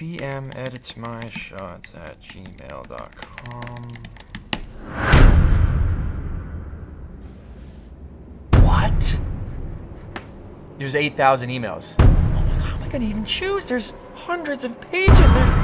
ppmeditsmyshots@gmail.com. What? There's 8,000 emails. Oh my god, how am I gonna even choose? There's hundreds of pages. There's...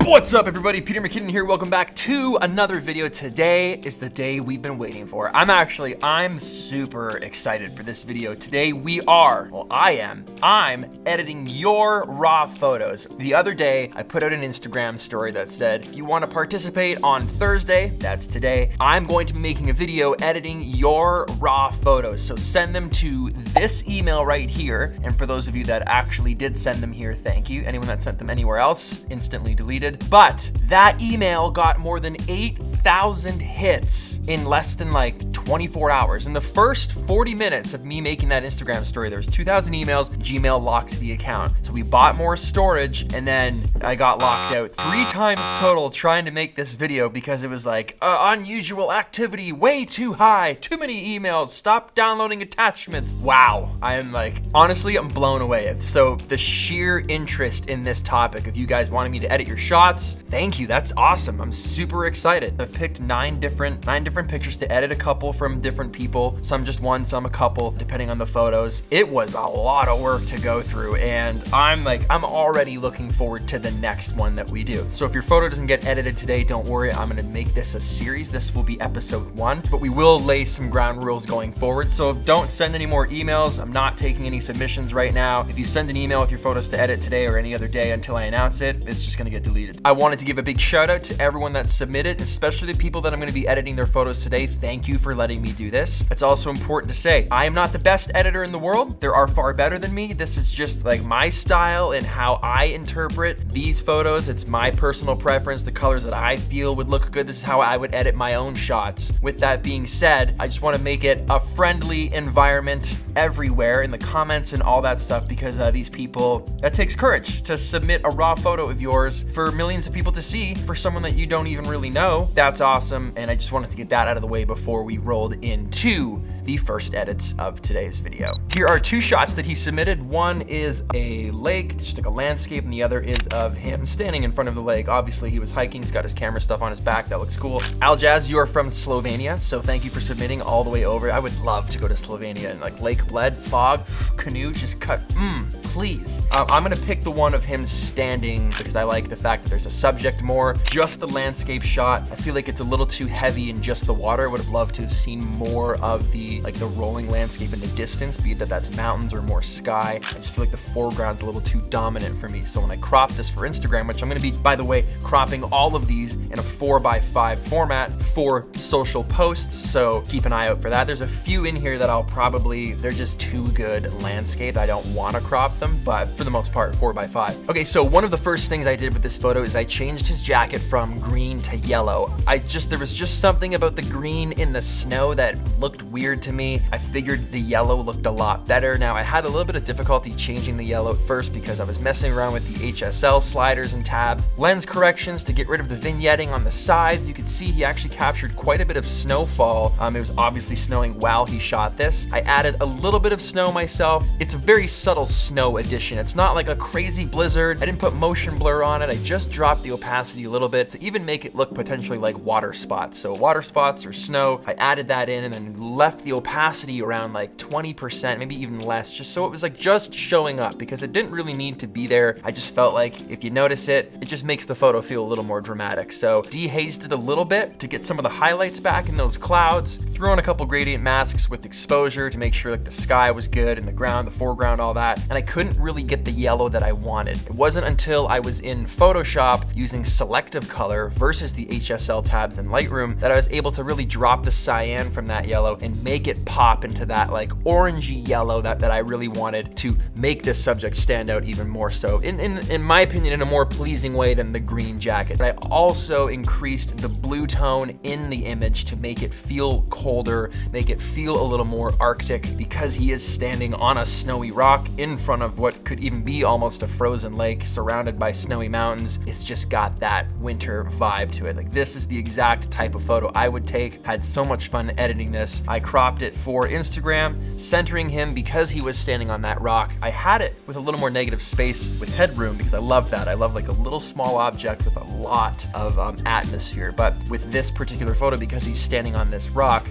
What's up, everybody? Peter McKinnon here. Welcome back to another video. Today is the day we've been waiting for. I'm super excited for this video. Today I'm editing your raw photos. The other day, I put out an Instagram story that said, if you want to participate on Thursday, that's today, I'm going to be making a video editing your raw photos. So send them to this email right here. And for those of you that actually did send them here, thank you. Anyone that sent them anywhere else, instantly deleted. But that email got more than 8,000 hits in less than like 24 hours. In the first 40 minutes of me making that Instagram story, there was 2,000 emails, Gmail locked the account. So we bought more storage and then I got locked out 3 times total trying to make this video because it was like, unusual activity, way too high, too many emails, stop downloading attachments. Wow, honestly, I'm blown away. So the sheer interest in this topic of you guys wanting me to edit your shots, thank you, that's awesome. I'm super excited. I've picked 9 different pictures to edit, a couple from different people, some just one, some a couple, depending on the photos. It was a lot of work to go through, and I'm already looking forward to the next one that we do. So if your photo doesn't get edited today, don't worry, I'm gonna make this a series. This will be episode 1, but we will lay some ground rules going forward. So don't send any more emails. I'm not taking any submissions right now. If you send an email with your photos to edit today or any other day until I announce it, it's just gonna get deleted. I wanted to give a big shout out to everyone that submitted, especially the people that I'm gonna be editing their photos today. Thank you for letting me do this. It's also important to say, I am not the best editor in the world. There are far better than me. This is just like my style and how I interpret these photos. It's my personal preference, the colors that I feel would look good. This is how I would edit my own shots. With that being said, I just wanna make it a friendly environment everywhere in the comments and all that stuff, because these people, that takes courage to submit a raw photo of yours for millions of people to see, for someone that you don't even really know. That's awesome, and I just wanted to get that out of the way before we rolled into the first edits of today's video. Here are 2 shots that he submitted. One is a lake, just like a landscape, and the other is of him standing in front of the lake. Obviously he was hiking, he's got his camera stuff on his back, that looks cool. Aljaz, you are from Slovenia, so thank you for submitting all the way over. I would love to go to Slovenia and like Lake Bled, fog, canoe, just cut, please. I'm gonna pick the one of him standing because I like the fact that there's a subject more. Just the landscape shot, I feel like it's a little too heavy in just the water. I would have loved to have seen more of the rolling landscape in the distance, be it that's mountains or more sky. I just feel like the foreground's a little too dominant for me. So when I crop this for Instagram, which I'm gonna be, by the way, cropping all of these in a 4:5 format for social posts, so keep an eye out for that. There's a few in here that they're just too good landscape. I don't wanna crop them, but for the most part, 4:5. Okay, so one of the first things I did with this photo is I changed his jacket from green to yellow. There was just something about the green in the snow that looked weird to me. I figured the yellow looked a lot better. Now, I had a little bit of difficulty changing the yellow at first because I was messing around with the HSL sliders and tabs, lens corrections to get rid of the vignetting on the sides. You could see he actually captured quite a bit of snowfall. It was obviously snowing while he shot this. I added a little bit of snow myself. It's a very subtle snow addition. It's not like a crazy blizzard. I didn't put motion blur on it. I just dropped the opacity a little bit to even make it look potentially like water spots. So water spots or snow, I added that in and then left the opacity around like 20%, maybe even less, just so it was like just showing up, because it didn't really need to be there. I just felt like if you notice it, it just makes the photo feel a little more dramatic. So dehazed it a little bit to get some of the highlights back in those clouds, threw on a couple gradient masks with exposure to make sure like the sky was good and the ground, the foreground, all that. And I couldn't really get the yellow that I wanted. It wasn't until I was in Photoshop using selective color versus the HSL tabs in Lightroom that I was able to really drop the cyan from that yellow and make it pop into that like orangey yellow that I really wanted to make this subject stand out even more so, in my opinion, in a more pleasing way than the green jacket. I also increased the blue tone in the image to make it feel colder, make it feel a little more Arctic, because he is standing on a snowy rock in front of of what could even be almost a frozen lake surrounded by snowy mountains. It's just got that winter vibe to it. Like, this is the exact type of photo I would take. Had so much fun editing this. I cropped it for Instagram, centering him because he was standing on that rock. I had it with a little more negative space with headroom because I love that. I love like a little small object with a lot of atmosphere. But with this particular photo, because he's standing on this rock,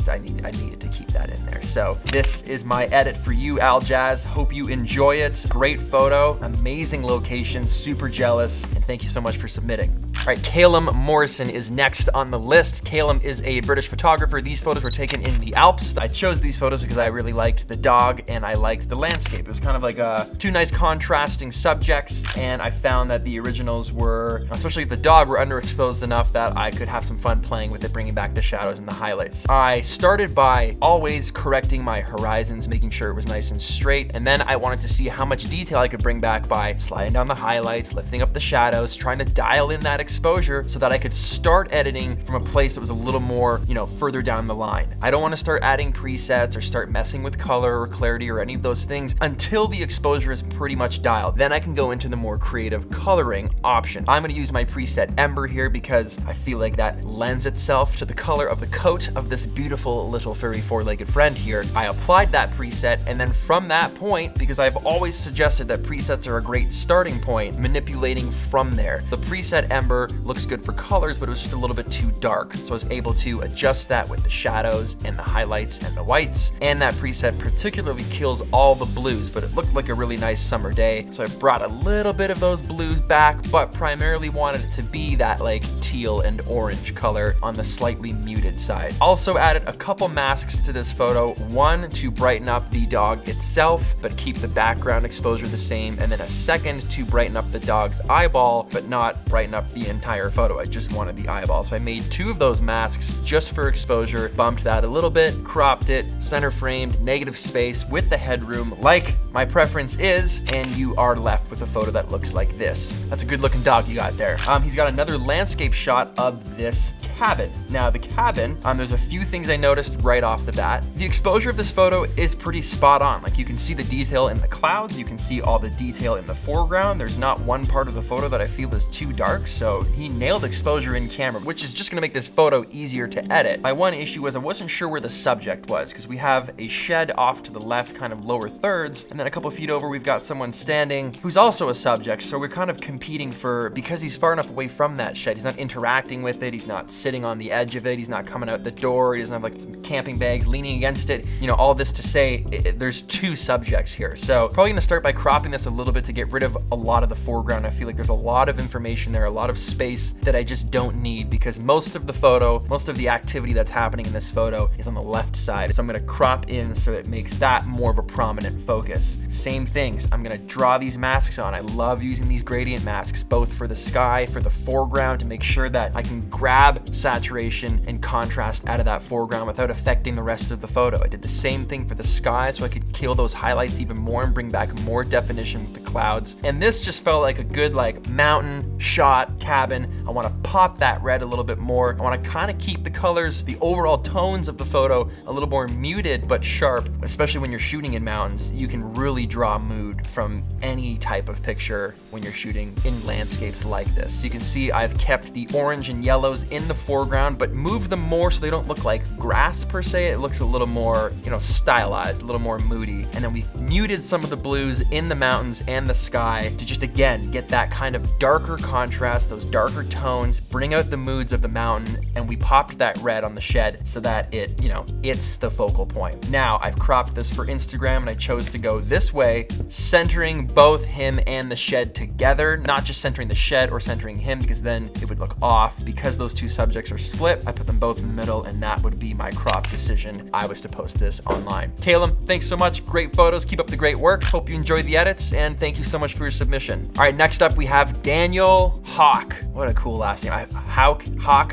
I needed to keep that in there. So this is my edit for you, Al Jazz. Hope you enjoy it. Great photo, amazing location, super jealous, and thank you so much for submitting. All right, Calum Morrison is next on the list. Calum is a British photographer. These photos were taken in the Alps. I chose these photos because I really liked the dog and I liked the landscape. It was kind of like two nice contrasting subjects, and I found that the originals were, especially the dog, were underexposed enough that I could have some fun playing with it, bringing back the shadows and the highlights. I started by always correcting my horizons, making sure it was nice and straight, and then I wanted to see how much detail I could bring back by sliding down the highlights, lifting up the shadows, trying to dial in that exposure so that I could start editing from a place that was a little more, further down the line. I don't want to start adding presets or start messing with color or clarity or any of those things until the exposure is pretty much dialed. Then I can go into the more creative coloring option. I'm going to use my preset Ember here because I feel like that lends itself to the color of the coat of this beautiful little furry four-legged friend here. I applied that preset, and then from that point, because I've always suggested that presets are a great starting point, manipulating from there. The preset Ember looks good for colors, but it was just a little bit too dark. So I was able to adjust that with the shadows and the highlights and the whites. And that preset particularly kills all the blues, but it looked like a really nice summer day. So I brought a little bit of those blues back, but primarily wanted it to be that like teal and orange color on the slightly muted side. Also added a couple masks to this photo, one to brighten up the dog itself, but keep the background exposure the same, and then a second to brighten up the dog's eyeball, but not brighten up the entire photo. I just wanted the eyeball. So I made two of those masks just for exposure, bumped that a little bit, cropped it, center framed, negative space with the headroom like my preference is, and you are left with a photo that looks like this. That's a good looking dog you got there. He's got another landscape shot of this cabin. Now the cabin, there's a few things I noticed right off the bat. The exposure of this photo is pretty spot on. Like, you can see the detail in the clouds, you can see all the detail in the foreground. There's not one part of the photo that I feel is too dark, so he nailed exposure in camera, which is just gonna make this photo easier to edit. My one issue was I wasn't sure where the subject was, because we have a shed off to the left, kind of lower thirds, and then a couple feet over we've got someone standing who's also a subject, so we're kind of competing for, because he's far enough away from that shed, he's not interacting with it, he's not sitting on the edge of it, he's not coming out the door, he doesn't have like some camping bags leaning against it. All this to say, there's two subjects here. So probably gonna start by cropping this a little bit to get rid of a lot of the foreground. I feel like there's a lot of information there, a lot of space that I just don't need, because most of the photo, most of the activity that's happening in this photo is on the left side. So I'm gonna crop in so it makes that more of a prominent focus. Same things, I'm gonna draw these masks on. I love using these gradient masks, both for the sky, for the foreground, to make sure that I can grab saturation and contrast out of that foreground without affecting the rest of the photo. I did the same thing for the sky so I could kill those highlights even more and bring back more definition with the clouds. And this just felt like a good mountain shot cabin. I want to pop that red a little bit more. I want to kind of keep the colors, the overall tones of the photo a little more muted but sharp, especially when you're shooting in mountains. You can really draw mood from any type of picture when you're shooting in landscapes like this. So you can see I've kept the orange and yellows in the foreground, but moved them more so they don't look like grass per se. It looks a little more, stylized, a little more moody. And then we muted some of the blues in the mountains and the sky to just, again, get that kind of darker contrast, those darker tones, bring out the moods of the mountain. And we popped that red on the shed so that it, it's the focal point. Now I've cropped this for Instagram and I chose to go this way, centering both him and the shed together, not just centering the shed or centering him, because then it would look off. Because those two subjects are split, I put them both in the middle, and that would be my crop decision. I was to post this online. Caleb, thanks so much. Great photos. Keep up the great work. Hope you enjoyed the edits, and thank you so much for your submission. All right, next up we have Daniel Hawk. What a cool last name. Hawk.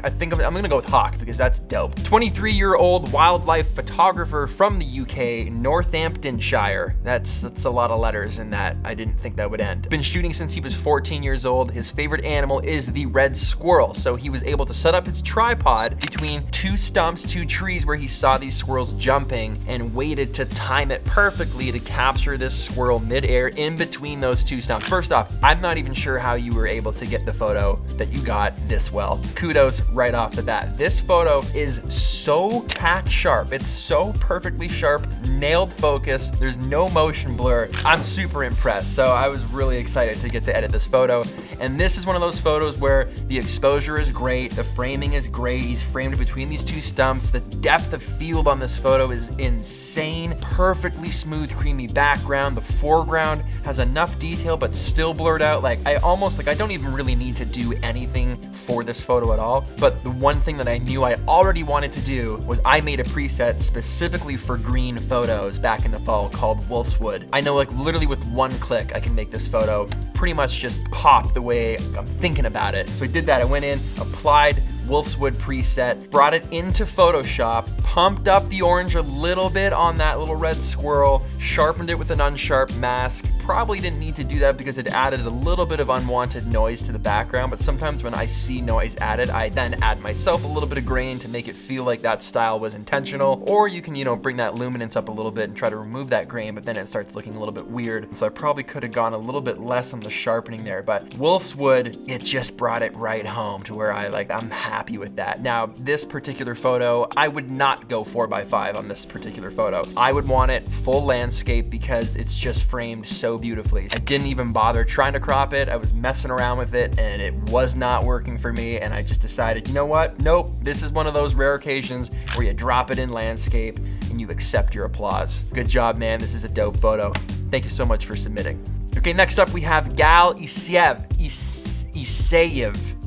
I'm gonna go with Hawk because that's dope. 23-year-old wildlife photographer from the UK, Northamptonshire. That's a lot of letters in that. I didn't think that would end. Been shooting since he was 14 years old. His favorite animal is the red squirrel, so he was able to set up his tripod between two two trees where he saw these squirrels jumping and waited to time it perfectly to capture this squirrel midair in between those two stumps. First off, I'm not even sure how you were able to get the photo that you got this well. Kudos right off the bat. This photo is so tack sharp. It's so perfectly sharp, nailed focus. There's no motion blur. I'm super impressed. So I was really excited to get to edit this photo. And this is one of those photos where the exposure is great, the framing is great. He's framed between these two stumps. The depth of field on this photo is insane. Perfectly smooth, creamy background. The foreground has enough detail but still blurred out. I don't even really need to do anything for this photo at all. But the one thing that I knew I already wanted to do was I made a preset specifically for green photos back in the fall called Wolf's Wood. I know literally with one click I can make this photo pretty much just pop the way I'm thinking about it. So I did that. I went in, applied Wolf's Wood preset, brought it into Photoshop, pumped up the orange a little bit on that little red squirrel, sharpened it with an unsharp mask. Probably didn't need to do that because it added a little bit of unwanted noise to the background, but sometimes when I see noise added, I then add myself a little bit of grain to make it feel like that style was intentional. Or you can, bring that luminance up a little bit and try to remove that grain, but then it starts looking a little bit weird. So I probably could have gone a little bit less on the sharpening there, but Wolf's Wood, it just brought it right home to where I'm happy with that. Now, this particular photo, I would not go 4x5 on this particular photo. I would want it full landscape because it's just framed so beautifully. I didn't even bother trying to crop it. I was messing around with it and it was not working for me, and I just decided, you know what? Nope, this is one of those rare occasions where you drop it in landscape and you accept your applause. Good job, man. This is a dope photo. Thank you so much for submitting. Okay, next up we have Gal Isayev.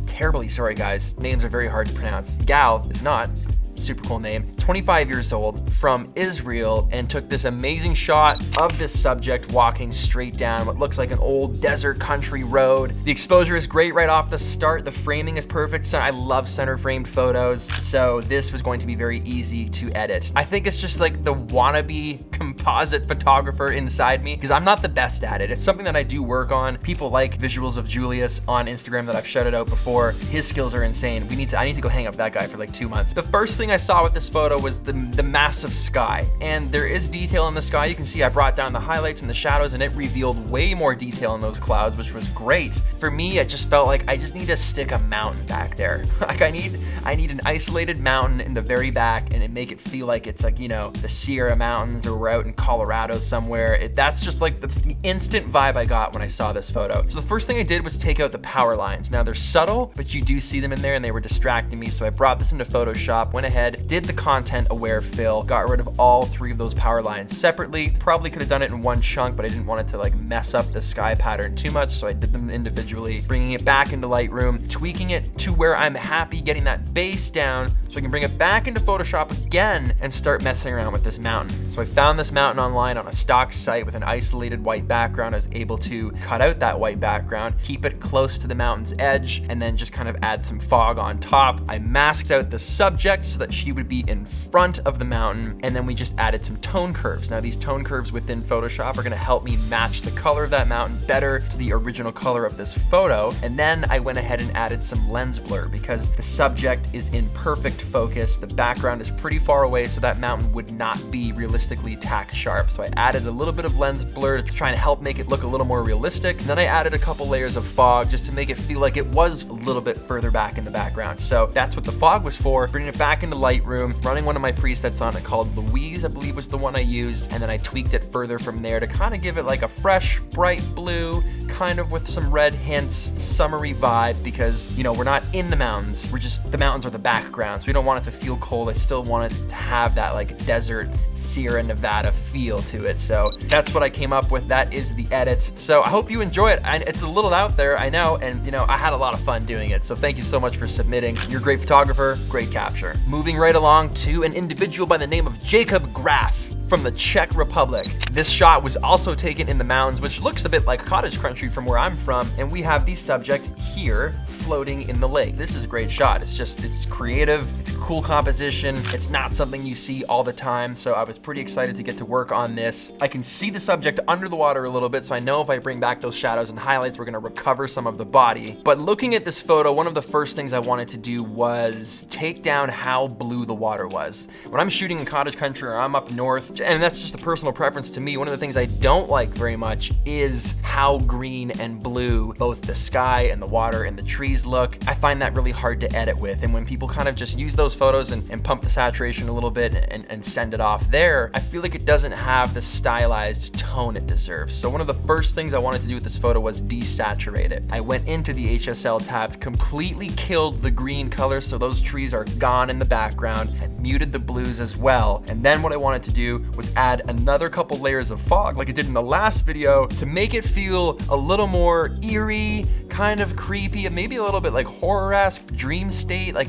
Terribly sorry, guys. Names are very hard to pronounce. Gal is not. Super cool name. 25 years old, from Israel, and took this amazing shot of this subject walking straight down what looks like an old desert country road. The exposure is great right off the start. The framing is perfect. So I love center framed photos, so this was going to be very easy to edit. I think it's just like the wannabe composite photographer inside me, because I'm not the best at it. It's something that I do work on. People like Visuals of Julius on Instagram that I've shouted out before. His skills are insane. I need to go hang up that guy for like 2 months. The first thing I saw with this photo was the massive sky, and there is detail in the sky. You can see I brought down the highlights and the shadows, and it revealed way more detail in those clouds, which was great. For me, it just felt like I just need to stick a mountain back there. Like I need an isolated mountain in the very back, and make it feel like it's like, the Sierra Mountains, or we're out in Colorado somewhere. That's just like the instant vibe I got when I saw this photo. So the first thing I did was take out the power lines. Now they're subtle, but you do see them in there, and they were distracting me. So I brought this into Photoshop, went ahead, did the content aware fill, got rid of all 3 of those power lines separately. Probably could have done it in one chunk, but I didn't want it to mess up the sky pattern too much, so I did them individually, bringing it back into Lightroom, tweaking it to where I'm happy, getting that base down so I can bring it back into Photoshop again and start messing around with this mountain. So I found this mountain online on a stock site with an isolated white background. I was able to cut out that white background, keep it close to the mountain's edge, and then just kind of add some fog on top. I masked out the subject so that she would be in front of the mountain, and then we just added some tone curves. Now these tone curves within Photoshop are gonna help me match the color of that mountain better to the original color of this photo. And then I went ahead and added some lens blur because the subject is in perfect focus. The background is pretty far away, so that mountain would not be realistically tack sharp. So I added a little bit of lens blur to try and help make it look a little more realistic. And then I added a couple layers of fog just to make it feel like it was a little bit further back in the background. So that's what the fog was for, bringing it back into Lightroom, running one of my presets on it called Louise, I believe was the one I used, and then I tweaked it further from there to kind of give it like a fresh, bright blue, kind of with some red hints, summery vibe, because, we're not in the mountains. The mountains are the background, so we don't want it to feel cold. I still want it to have that desert Sierra Nevada feel to it. So that's what I came up with. That is the edit. So I hope you enjoy it. It's a little out there, I know, and I had a lot of fun doing it. So thank you so much for submitting. You're a great photographer, great capture. Moving right along to an individual by the name of Jacob Graff. from the Czech Republic. This shot was also taken in the mountains, which looks a bit like cottage country from where I'm from, and we have the subject here floating in the lake. This is a great shot. It's creative, it's cool composition, it's not something you see all the time, so I was pretty excited to get to work on this. I can see the subject under the water a little bit, so I know if I bring back those shadows and highlights, we're gonna recover some of the body. But looking at this photo, one of the first things I wanted to do was take down how blue the water was. When I'm shooting in cottage country or I'm up north, and that's just a personal preference to me, one of the things I don't like very much is how green and blue both the sky and the water and the trees look. I find that really hard to edit with, and when people kind of just use those photos and pump the saturation a little bit and send it off there, I feel like it doesn't have the stylized tone it deserves. So one of the first things I wanted to do with this photo was desaturate it. I went into the HSL tabs, completely killed the green color so those trees are gone in the background, and muted the blues as well. And then what I wanted to do was add another couple layers of fog like I did in the last video to make it feel a little more eerie, kind of creepy, and maybe a little bit like horror-esque, dream state, like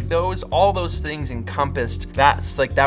all those things encompassed. That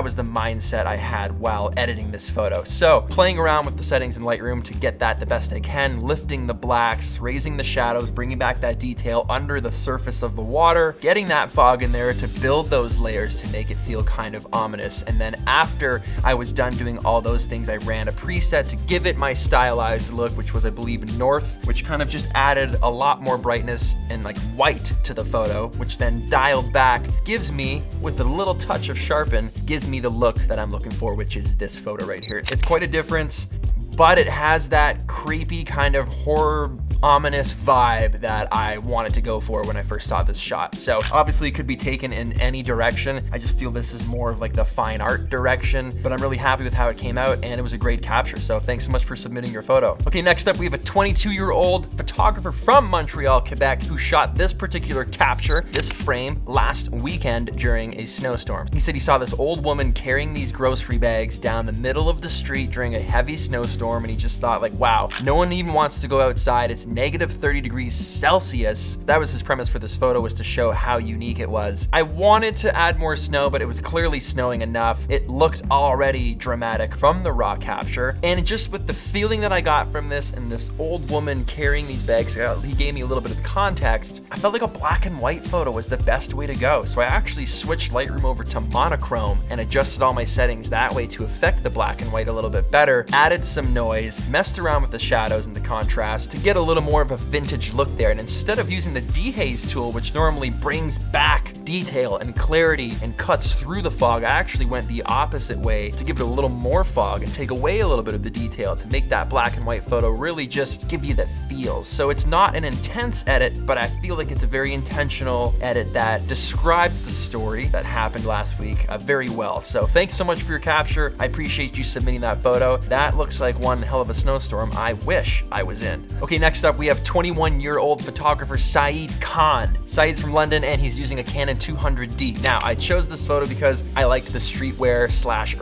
was the mindset I had while editing this photo. So playing around with the settings in Lightroom to get that the best I can, lifting the blacks, raising the shadows, bringing back that detail under the surface of the water, getting that fog in there to build those layers to make it feel kind of ominous. And then after I was done doing all those things, I ran a preset to give it my stylized look, which was, I believe, North, which kind of just added a lot more brightness and like white to the photo, which then dialed back, gives me, with a little touch of sharpen, gives me the look that I'm looking for, which is this photo right here. It's quite a difference, but it has that creepy kind of horror ominous vibe that I wanted to go for when I first saw this shot. So obviously it could be taken in any direction. I just feel this is more of like the fine art direction, but I'm really happy with how it came out, and it was a great capture. So thanks so much for submitting your photo. Okay, next up we have a 22-year-old photographer from Montreal, Quebec, who shot this particular capture, this frame, last weekend during a snowstorm. He said he saw this old woman carrying these grocery bags down the middle of the street during a heavy snowstorm, and he just thought like, wow, no one even wants to go outside. It's negative 30 degrees Celsius. That was his premise for this photo, was to show how unique it was. I wanted to add more snow, but it was clearly snowing enough. It looked already dramatic from the raw capture, and just with the feeling that I got from this and this old woman carrying these bags, he gave me a little bit of context. I felt like a black and white photo was the best way to go. So I actually switched Lightroom over to monochrome and adjusted all my settings that way to affect the black and white a little bit better, added some noise, messed around with the shadows and the contrast to get a little more of a vintage look there. And instead of using the dehaze tool, which normally brings back detail and clarity and cuts through the fog, I actually went the opposite way to give it a little more fog and take away a little bit of the detail to make that black and white photo really just give you the feels. So it's not an intense edit, but I feel like it's a very intentional edit that describes the story that happened last week very well. So thanks so much for your capture. I appreciate you submitting that photo. That looks like one hell of a snowstorm I wish I was in. Okay, next up we have 21-year-old photographer Saeed Khan. Saeed's from London and he's using a Canon 200D. Now, I chose this photo because I liked the streetwear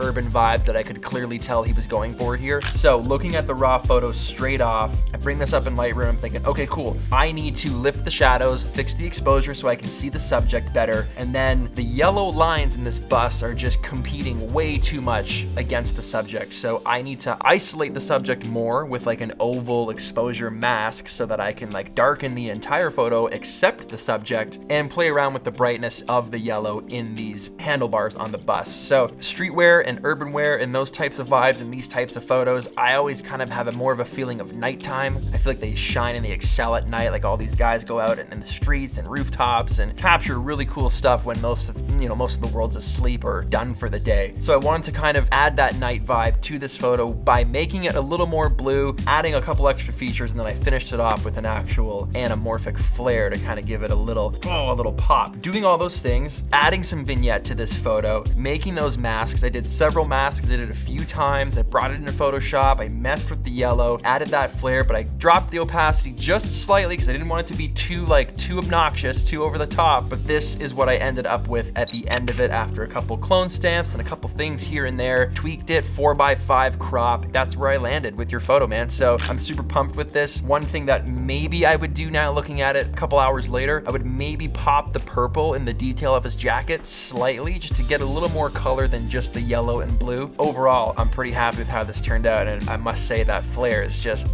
/ urban vibes that I could clearly tell he was going for here. So looking at the raw photo straight off, I bring this up in Lightroom, I'm thinking, okay, cool. I need to lift the shadows, fix the exposure so I can see the subject better. And then the yellow lines in this bus are just competing way too much against the subject. So I need to isolate the subject more with like an oval exposure mask so that I can like darken the entire photo except the subject and play around with the brightness of the yellow in these handlebars on the bus. So streetwear and urban wear and those types of vibes and these types of photos, I always kind of have more of a feeling of nighttime. I feel like they shine and they excel at night. Like all these guys go out in the streets and rooftops and capture really cool stuff when most of the world's asleep or done for the day. So I wanted to kind of add that night vibe to this photo by making it a little more blue, adding a couple extra features, and then I finished it off with an actual anamorphic flare to kind of give it a little pop. Doing all those things, adding some vignette to this photo, making those masks. I did several masks, I did it a few times. I brought it into Photoshop, I messed with the yellow, added that flare, but I dropped the opacity just slightly because I didn't want it to be too obnoxious, too over the top. But this is what I ended up with at the end of it after a couple clone stamps and a couple things here and there. Tweaked it, 4x5 crop. That's where I landed with your photo, man. So I'm super pumped with this. One thing that maybe I would do now looking at it a couple hours later, I would maybe pop the purple in the detail of his jacket slightly just to get a little more color than just the yellow and blue. Overall, I'm pretty happy with how this turned out, and I must say that flare is just,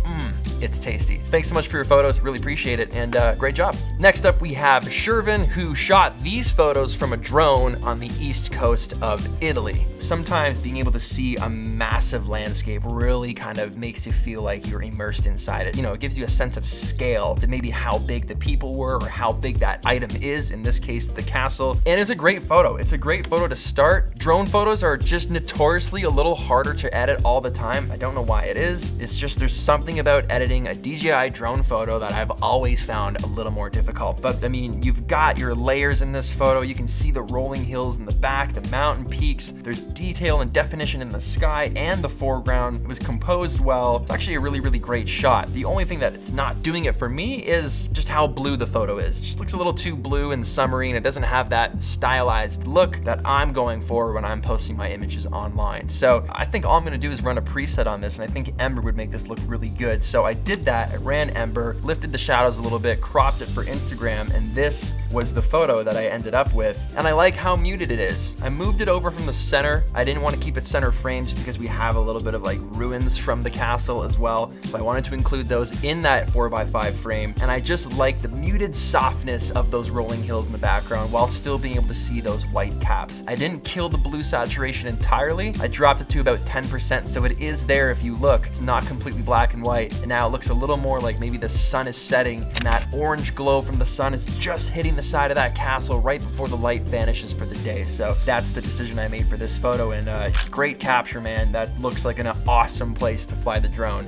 it's tasty. Thanks so much for your photos, really appreciate it, and great job. Next up, we have Shervin, who shot these photos from a drone on the east coast of Italy. Sometimes being able to see a massive landscape really kind of makes you feel like you're immersed inside it. You know, it gives you a sense of scale to maybe how big the people were or how big that item is, in this case, the castle. And it's a great photo. It's a great photo to start. Drone photos are just notoriously a little harder to edit all the time. I don't know why it is. It's just there's something about editing a DJI drone photo that I've always found a little more difficult. But I mean, you've got your layers in this photo. You can see the rolling hills in the back, the mountain peaks. There's detail and definition in the sky and the foreground. It was composed well. It's actually a really, really great shot. The only thing that it's not doing it for me is just how blue the photo is. It just looks a little too blue and summery, and it doesn't have that stylized look that I'm going for when I'm posting my images online. So I think all I'm gonna do is run a preset on this, and I think Ember would make this look really good. So I did that. I ran Ember, lifted the shadows a little bit, cropped it for Instagram, and this was the photo that I ended up with. And I like how muted it is. I moved it over from the center. I didn't want to keep it center framed because we have a little bit of like ruins from the castle as well. So I wanted to include those in that 4x5 frame. And I just like the muted softness of those rolling hills in the background while still being able to see those white caps. I didn't kill the blue saturation entirely. I dropped it to about 10%, so it is there if you look. It's not completely black and white. And now it looks a little more like maybe the sun is setting and that orange glow from the sun is just hitting the side of that castle right before the light vanishes for the day. So that's the decision I made for this photo, and great capture, man. That looks like an awesome place to fly the drone.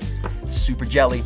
Super jelly.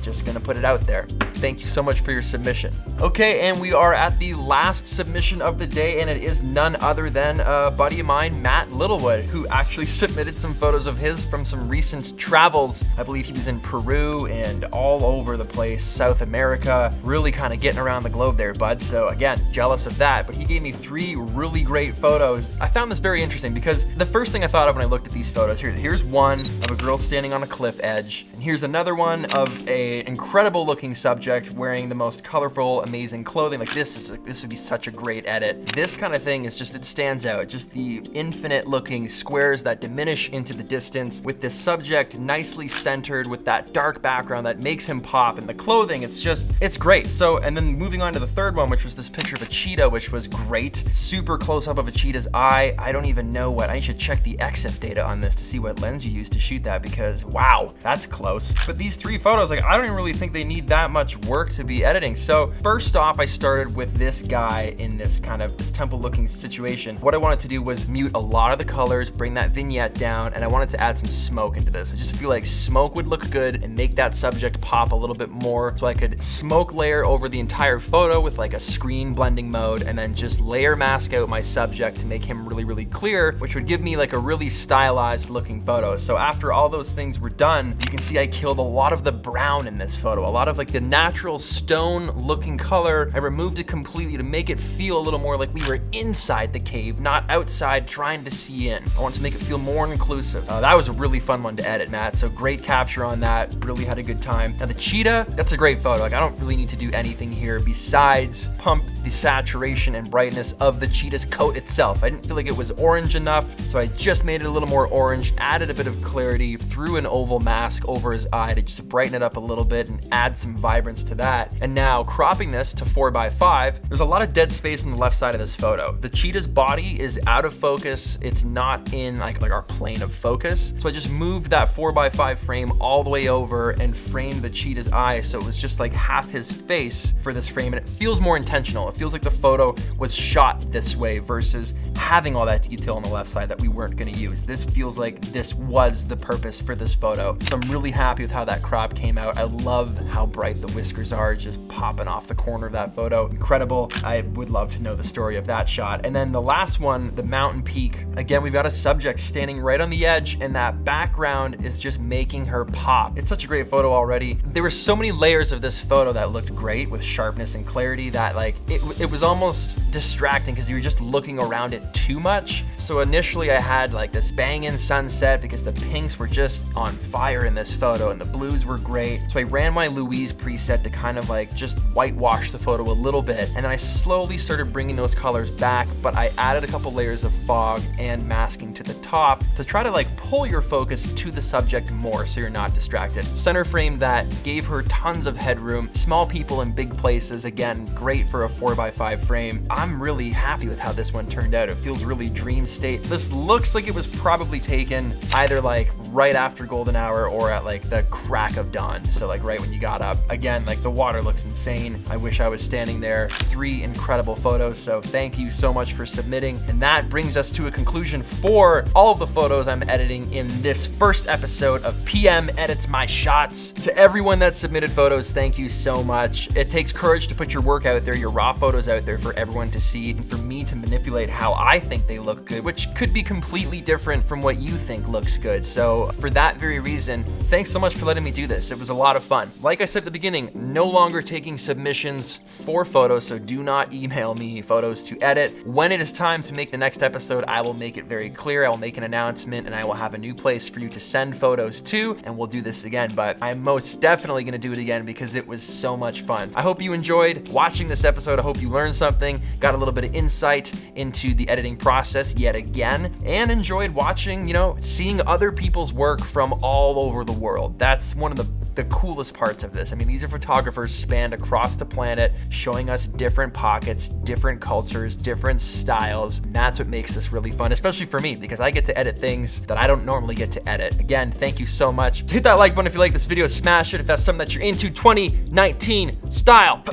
Just gonna put it out there. Thank you so much for your submission. Okay, and we are at the last submission of the day, and it is none other than a buddy of mine, Matt Littlewood, who actually submitted some photos of his from some recent travels. I believe he was in Peru and all over the place, South America, really kind of getting around the globe there, bud. So again, jealous of that, but he gave me 3 really great photos. I found this very interesting because the first thing I thought of when I looked at these photos, here's one of a girl standing on a cliff edge, and here's another one of an incredible looking subject wearing the most colorful, amazing clothing. Like this would be such a great edit. This kind of thing is just, it stands out. Just the infinite looking squares that diminish into the distance with this subject nicely centered with that dark background that makes him pop, and the clothing, it's great. So, and then moving on to the third one, which was this picture of a cheetah, which was great. Super close up of a cheetah's eye. I don't even know I should check the EXIF data on this to see what lens you used to shoot that, because wow, that's close. But these 3 photos, like, I don't even really think they need that much work to be editing. So first off, I started with this guy in this kind of this temple looking situation. What I wanted to do was mute a lot of the colors, bring that vignette down, and I wanted to add some smoke into this. I just feel like smoke would look good and make that subject pop a little bit more. So I could smoke layer over the entire photo with like a screen blending mode, and then just layer mask out my subject to make him really, really clear, which would give me like a really stylized looking photo. So after all those things were done, you can see I killed a lot of the brown in this photo, a lot of like the natural stone looking color. I removed it completely to make it feel a little more like we were inside the cave, not outside trying to see in. I want to make it feel more inclusive. That was a really fun one to edit, Matt. So great capture on that. Really had a good time. Now the cheetah, that's a great photo. Like I don't really need to do anything here besides pump the saturation and brightness of the cheetah's coat itself. I didn't feel like it was orange enough, so I just made it a little more orange, added a bit of clarity, threw an oval mask over his eye to just brighten it up a little bit and add some vibrance to that. And now cropping this to 4x5, there's a lot of dead space on the left side of this photo. The cheetah's body is out of focus. It's not in like our plane of focus. So I just moved that 4x5 frame all the way over and framed the cheetah's eye. So it was just like half his face for this frame, and it feels more intentional. It feels like the photo was shot this way versus having all that detail on the left side that we weren't gonna use. This feels like this was the purpose for this photo. So I'm really happy with how that crop came out. I love how bright the whiskers are just popping off the corner of that photo. Incredible. I would love to know the story of that shot. And then the last one, the mountain peak. Again, we've got a subject standing right on the edge, and that background is just making her pop. It's such a great photo already. There were so many layers of this photo that looked great with sharpness and clarity that like it was almost distracting because you're just looking around it too much. So initially I had like this banging sunset because the pinks were just on fire in this photo and the blues were great. So I ran my Louise preset to kind of like just whitewash the photo a little bit, and then I slowly started bringing those colors back, but I added a couple layers of fog and masking to the top to try to like pull your focus to the subject more so you're not distracted. Center frame that gave her tons of headroom, small people in big places, again, great for a 4x5 frame. I'm really happy with how this one turned out. It feels really dream state. This looks like it was probably taken either like right after golden hour or at like the crack of dawn. So like right when you got up. Again, like the water looks insane. I wish I was standing there. 3 incredible photos. So thank you so much for submitting. And that brings us to a conclusion for all of the photos I'm editing in this first episode of PM Edits My Shots. To everyone that submitted photos, thank you so much. It takes courage to put your work out there, your raw photos out there for everyone to see, and for me to manipulate how I think they look good, which could be completely different from what you think looks good. So for that very reason, thanks so much for letting me do this. It was a lot of fun. Like I said at the beginning, no longer taking submissions for photos, so do not email me photos to edit. When it is time to make the next episode, I will make it very clear. I will make an announcement and I will have a new place for you to send photos to, and we'll do this again, but I'm most definitely gonna do it again because it was so much fun. I hope you enjoyed watching this episode. I hope you learned something, got a little bit of insight into the editing process yet again, and enjoyed watching, seeing other people's work from all over the world. That's one of the coolest parts of this. I mean, these are photographers spanned across the planet, showing us different pockets, different cultures, different styles. And that's what makes this really fun, especially for me, because I get to edit things that I don't normally get to edit. Again, thank you so much. Hit that like button if you like this video, smash it if that's something that you're into, 2019 style.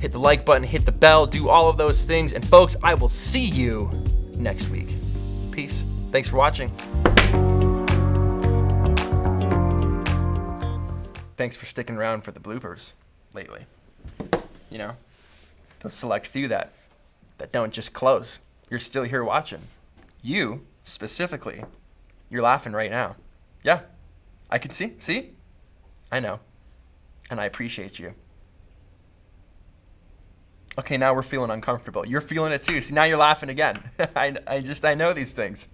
Hit the like button, hit the bell, do all of those things. And folks, I will see you next week. Peace. Thanks for watching. Thanks for sticking around for the bloopers lately. The select few that don't just close. You're still here watching. You, specifically, you're laughing right now. Yeah, I can see? I know, and I appreciate you. Okay, now we're feeling uncomfortable. You're feeling it too. See, now you're laughing again. I know these things.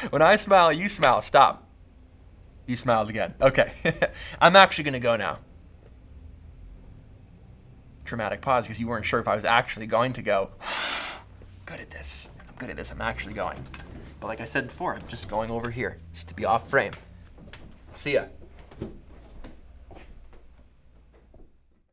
When I smile, you smile. Stop. You smiled again. Okay. I'm actually going to go now. Dramatic pause because you weren't sure if I was actually going to go. Good at this. I'm good at this. I'm actually going. But like I said before, I'm just going over here just to be off frame. See ya.